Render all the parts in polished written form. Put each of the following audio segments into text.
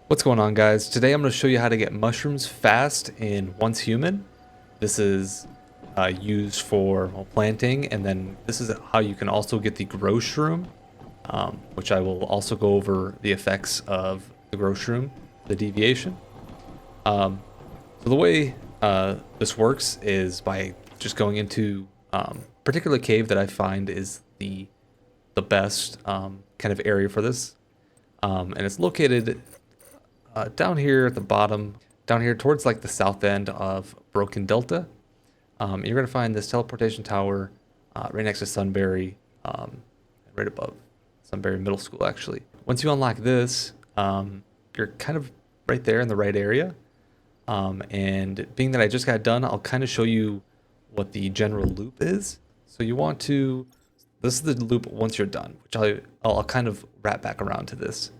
What's going on, guys? Today I'm going to show you how to get mushrooms fast in Once Human. This is used for planting, and then this is how you can also get the Growshroom, which I will also go over the effects of the Growshroom, the deviation. So the way this works is by just going into particular cave that I find is the best kind of area for this, and it's located down here at the bottom, down here towards like the south end of Broken Delta. You're going to find this teleportation tower right next to Sunbury, right above Sunbury Middle School, actually. Once you unlock this, you're kind of right there in the right area. And being that I just got done, I'll kind of show you what the general loop is. So you want to, this is the loop once you're done, which I'll kind of wrap back around to this.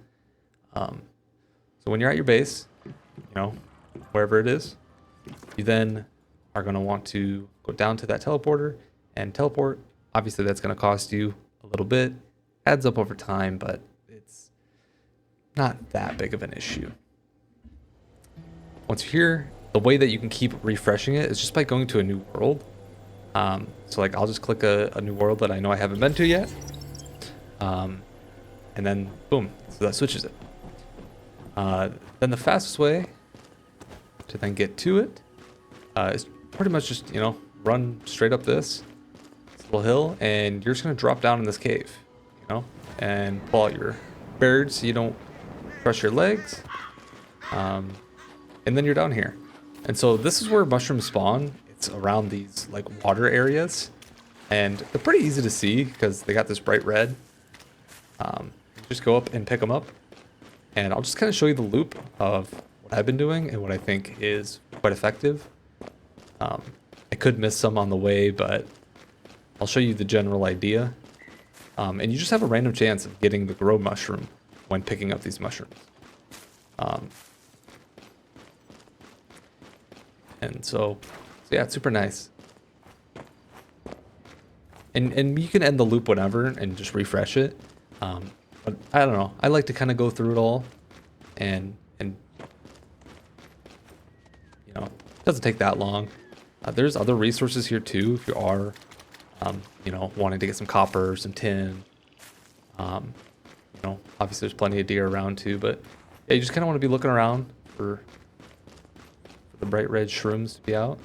So when you're at your base, wherever it is, you then are going to want to go down to that teleporter and teleport. Obviously, that's going to cost you a little bit. Adds up over time, but it's not that big of an issue. Once you're here, the way that you can keep refreshing it is just by going to a new world. So like I'll just click a new world that I know I haven't been to yet. And then boom, so that switches it. Then the fastest way to then get to it is pretty much just, run straight up this little hill, and you're just going to drop down in this cave, and pull out your birds so you don't crush your legs. And then you're down here. And so this is where mushrooms spawn. It's around these like water areas, and they're pretty easy to see because they got this bright red. Just go up and pick them up. And I'll just kind of show you the loop of what I've been doing and what I think is quite effective. I could miss some on the way, but I'll show you the general idea. And you just have a random chance of getting the grow mushroom when picking up these mushrooms. And so yeah, it's super nice. And you can end the loop whenever and just refresh it. But I don't know. I like to kind of go through it all, and it doesn't take that long. There's other resources here too if you are, wanting to get some copper, some tin. Obviously there's plenty of deer around too, but yeah, you just kind of want to be looking around for the bright red shrooms to be out.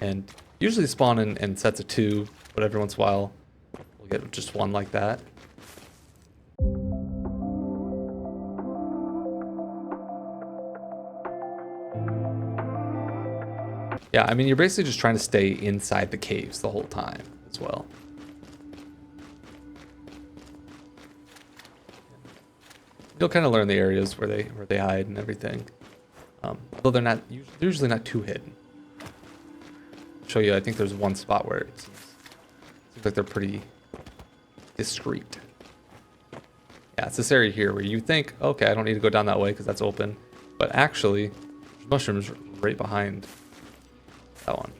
And usually spawn in sets of 2, but every once in a while we'll get just one like that. Yeah, I mean, you're basically just trying to stay inside the caves the whole time as well. You'll kind of learn the areas where they hide and everything. Though they're usually not too hidden. I'll show you, I think there's one spot where it seems like they're pretty discreet. Yeah, it's this area here where you think, okay, I don't need to go down that way because that's open. But actually, there's mushrooms right behind that one.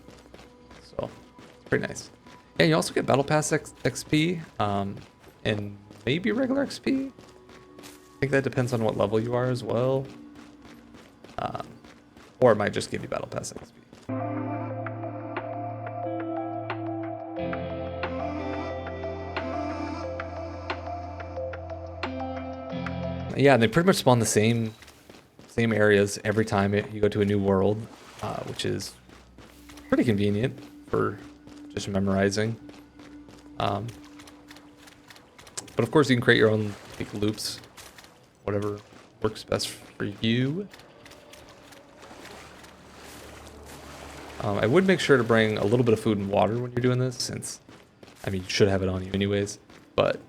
So, it's pretty nice. Yeah, you also get Battle Pass XP, and maybe regular XP. I think that depends on what level you are as well. Or it might just give you Battle Pass XP. Yeah, and they pretty much spawn the same areas every time you go to a new world, which is pretty convenient for just memorizing. But of course you can create your own loops, whatever works best for you. I would make sure to bring a little bit of food and water when you're doing this, since, I mean, you should have it on you anyways, but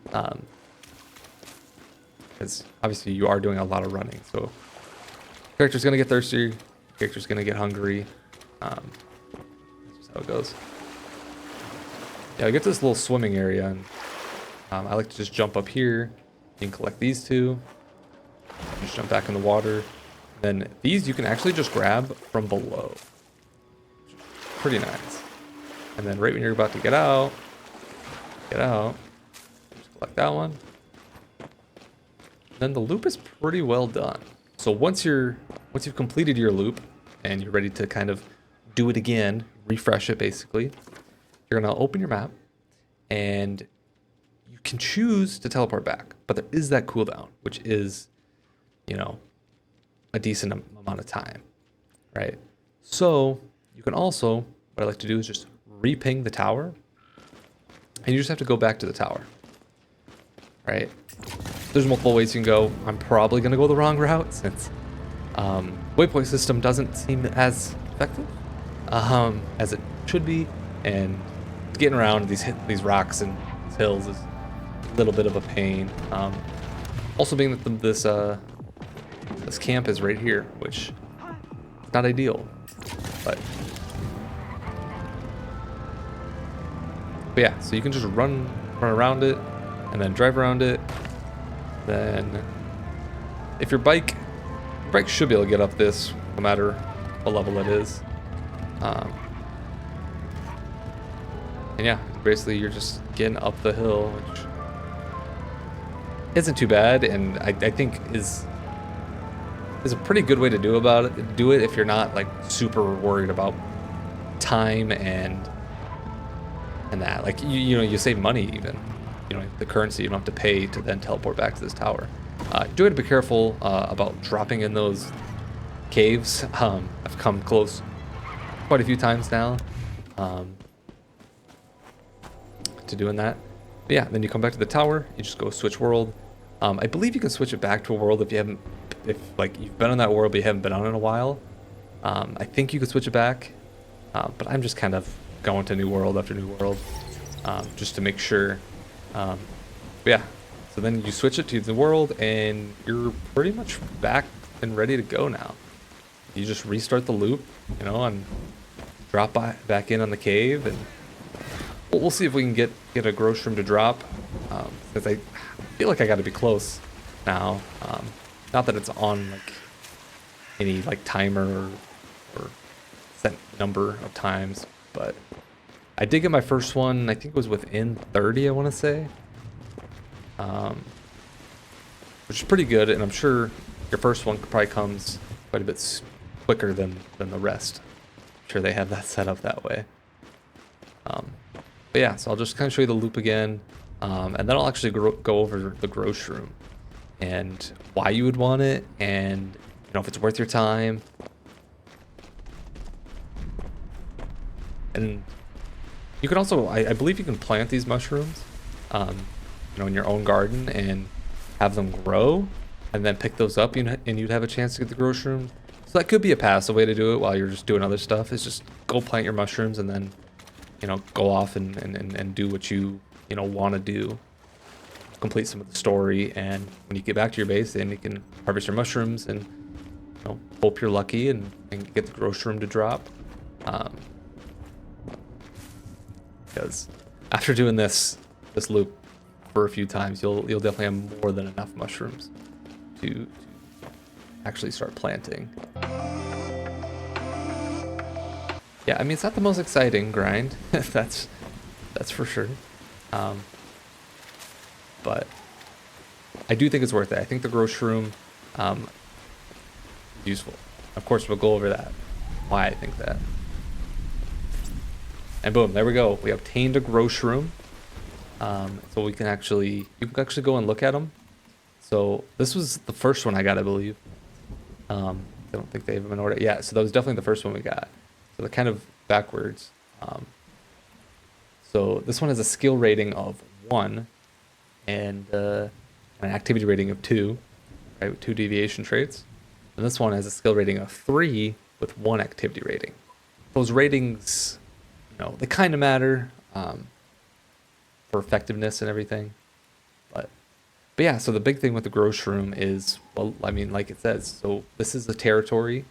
because obviously you are doing a lot of running, so character's gonna get thirsty, character's gonna get hungry. That's just how it goes. Yeah, I get to this little swimming area, and I like to just jump up here. You can collect these two, just jump back in the water. Then these you can actually just grab from below. Pretty nice. And then right when you're about to get out, just collect that one. then the loop is pretty well done. So once you've completed your loop and you're ready to kind of do it again, refresh it basically, you're gonna open your map and you can choose to teleport back, but there is that cooldown, which is, you know, a decent amount of time, right? So you can also, what I like to do is just re-ping the tower, and you just have to go back to the tower, right? There's multiple ways you can go. I'm probably gonna go the wrong route since waypoint system doesn't seem as effective as it should be, and getting around these rocks and these hills is a little bit of a pain. Also being that this camp is right here, which is not ideal, but yeah, so you can just run around it and then drive around it. Then if your bike should be able to get up this no matter what level it is. And yeah, basically you're just getting up the hill, which isn't too bad, and I think is a pretty good way to do it if you're not like super worried about time and that. Like you know, you save money even. You know, the currency you don't have to pay to then teleport back to this tower. Do have to be careful about dropping in those caves. I've come close quite a few times now to doing that. But yeah, then you come back to the tower, you just go switch world. I believe you can switch it back to a world if like you've been on that world but you haven't been on it in a while. I think you could switch it back, but I'm just kind of going to new world after new world just to make sure. But yeah, so then you switch it to the world and you're pretty much back and ready to go now. You just restart the loop, you know, and drop back in on the cave, and we'll see if we can get a Growshroom to drop, because I feel like I got to be close now. Not that it's on like any like timer or set number of times, but I did get my first one. I think it was within 30, I want to say, which is pretty good. And I'm sure your first one probably comes quite a bit quicker than the rest. I'm sure they have that set up that way. But yeah, so I'll just kind of show you the loop again, and then I'll actually go over the Growshroom and why you would want it, and you know, if it's worth your time. And you can also, I believe you can plant these mushrooms, you know, in your own garden and have them grow, and then pick those up, and you'd have a chance to get the Growshroom. So that could be a passive way to do it while you're just doing other stuff. Is just go plant your mushrooms and then, you know, go off and do what you know want to do, complete some of the story, and when you get back to your base, then you can harvest your mushrooms and, you know, hope you're lucky and get the Growshroom to drop. Because after doing this loop for a few times, you'll definitely have more than enough mushrooms to actually start planting. Yeah, I mean, it's not the most exciting grind, that's for sure. But I do think it's worth it. I think the Growshroom is useful. Of course, we'll go over that, why I think that. And boom, there we go. We obtained a Growshroom. So you can actually go and look at them. So this was the first one I got, I believe. I don't think they have them in order. Yeah, so that was definitely the first one we got. So they're kind of backwards. So this one has a skill rating of 1 and an activity rating of 2, right, with 2 deviation traits. And this one has a skill rating of 3 with 1 activity rating. Those ratings, you know, they kind of matter for effectiveness and everything. But yeah, so the big thing with the Growshroom is, well, I mean, like it says, so this is the territory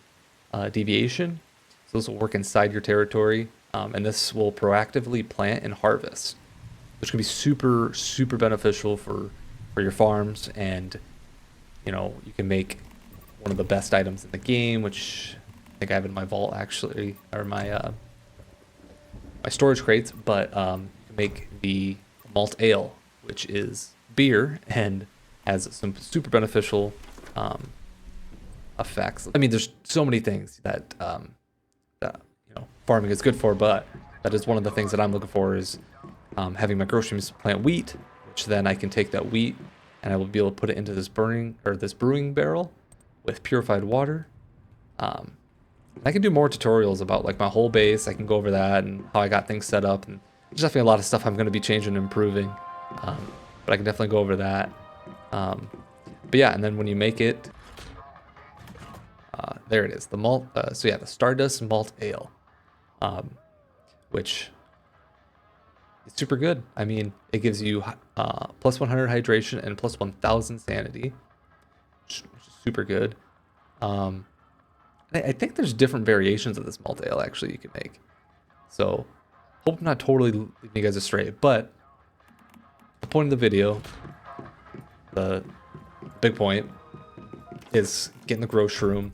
deviation. So this will work inside your territory, and this will proactively plant and harvest, which can be super, super beneficial for your farms. And, you know, you can make one of the best items in the game, which I think I have in my vault actually, or my my storage crates. But you can make the malt ale, which is beer, and has some super beneficial effects. I mean, there's so many things that that farming is good for, but that is one of the things that I'm looking for is having my Growshrooms plant wheat, which then I can take that wheat and I will be able to put it into this brewing barrel with purified water. I can do more tutorials about like my whole base. I can go over that and how I got things set up, and there's definitely a lot of stuff I'm going to be changing and improving. But I can definitely go over that. But yeah, and then when you make it, there it is, the malt. So yeah, the Stardust Malt Ale, which is super good. I mean, it gives you plus 100 hydration and plus 1,000 sanity, which is super good. I think there's different variations of this malt ale actually you can make. So hope I'm not totally leading you guys astray, but the point of the video, the big point, is getting the Growshroom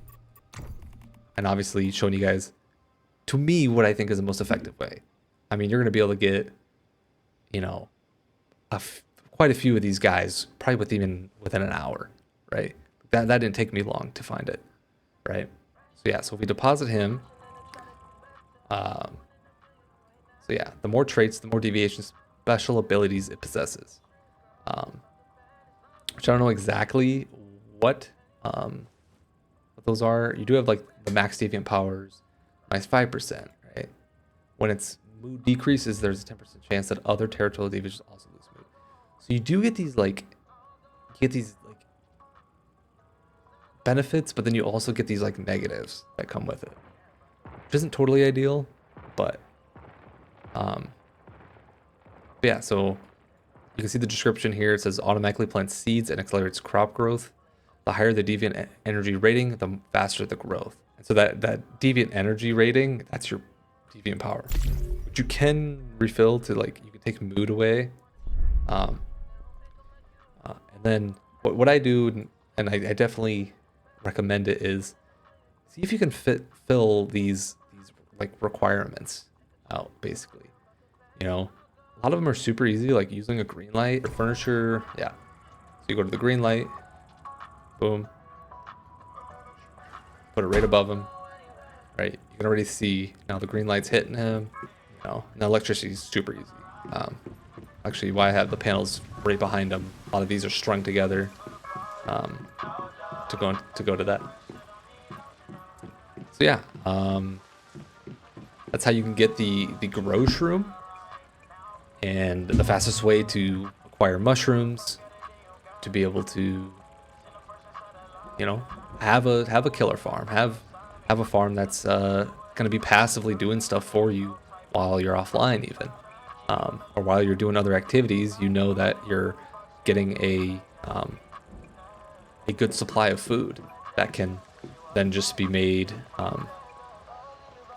and obviously showing you guys, to me, what I think is the most effective way. I mean, you're going to be able to get, quite a few of these guys probably within an hour, right? That didn't take me long to find it, right? So yeah, so if we deposit him, so yeah, the more traits, the more deviations, special abilities it possesses. Which I don't know exactly what those are. You do have like the max deviant powers, minus 5%, right? When its mood decreases, there's a 10% chance that other territorial deviations also lose mood. So you do get these benefits, but then you also get these like negatives that come with it, which isn't totally ideal, but yeah. So you can see the description here. It says automatically plants seeds and accelerates crop growth. The higher the deviant energy rating, the faster the growth. And so that deviant energy rating, that's your deviant power, which you can refill to, like, you can take mood away. And then what I do, and I definitely recommend it, is see if you can fill these like requirements out. Basically, a lot of them are super easy, like using a green light or furniture. Yeah, so you go to the green light, boom, put it right above him, right? You can already see now the green light's hitting him, and the electricity is super easy. Actually, why I have the panels right behind them, a lot of these are strung together to go to that. So yeah, that's how you can get the Growshroom, and the fastest way to acquire mushrooms, to be able to have a killer farm, have a farm that's going to be passively doing stuff for you while you're offline, even, or while you're doing other activities. That you're getting a good supply of food that can then just be made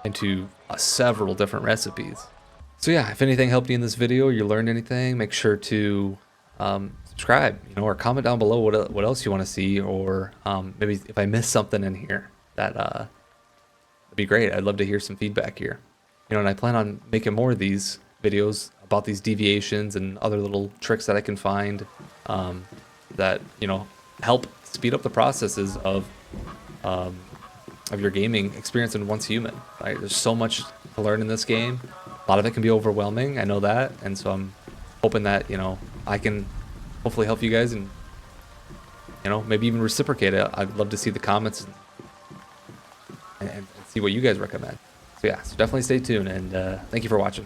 into several different recipes. So yeah, if anything helped you in this video, you learned anything, make sure to subscribe, or comment down below what else you want to see, or maybe if I missed something in here, that'd be great. I'd love to hear some feedback here. And I plan on making more of these videos about these deviations and other little tricks that I can find that help speed up the processes of your gaming experience in Once Human. Right? There's so much to learn in this game. A lot of it can be overwhelming. I know that, and so I'm hoping that I can hopefully help you guys, and maybe even reciprocate it. I'd love to see the comments and see what you guys recommend. So yeah, so definitely stay tuned, and thank you for watching.